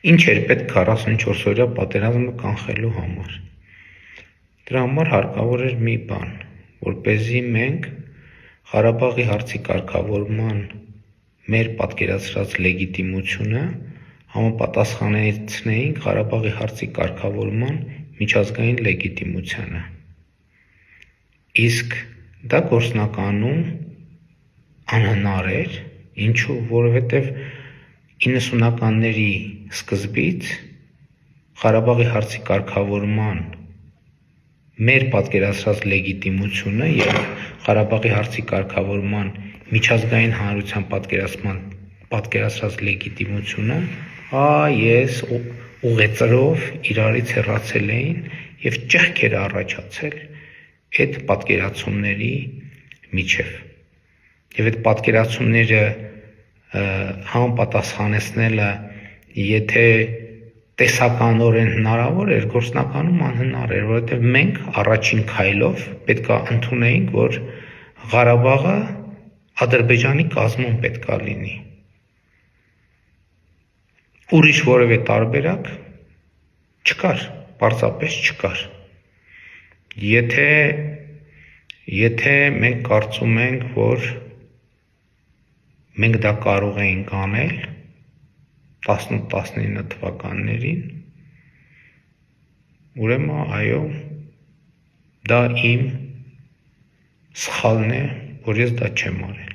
Ինչ էր պետք 44-օրյա պատերազմը կանխելու համար։ Դրա համար հարկավոր էր մի բան, որպեսզի մենք Ղարաբաղի հարցի կարգավորման մեր պատկերացրած լեգիտիմությունը համապատասխանեցնեինք Ղարաբաղի հարցի կարգավորման միջազգային լեգիտիմությանը։ Իսկ դա գործնականում անհնար էր, ինչու, որովհետև 90-ականների սկզբից Ղարաբաղի հարցի կարգավորման մեր պատկերացրած լեգիտիմությունը եւ Ղարաբաղի հարցի կարգավորման միջազգային հանրության պատկերացրած լեգիտիմությունը ես ուղեծրով իրարից հեռացել էին եւ ճեղք էր առաջացել այդ պատկերացումների միջև։ Եվ այդ պատկերացումները համապատասխանեցնելը եթե տեսականորեն հնարավոր էր, գործնականում անհնար էր, որովհետև մենք առաջին քայլով պետքա ընդունեինք, որ Ղարաբաղը Ադրբեջանի կազմում պետքա լինի։ Ուրիշ որևէ տարբերակ չկար, պարզապես չկար։ Եթե մենք կարծում ենք, որ մենք դա կարող էինք անել 18-19 թվականներին, ուրեմն այո, դա իմ սխալն է, որ ես դա չեմ արել։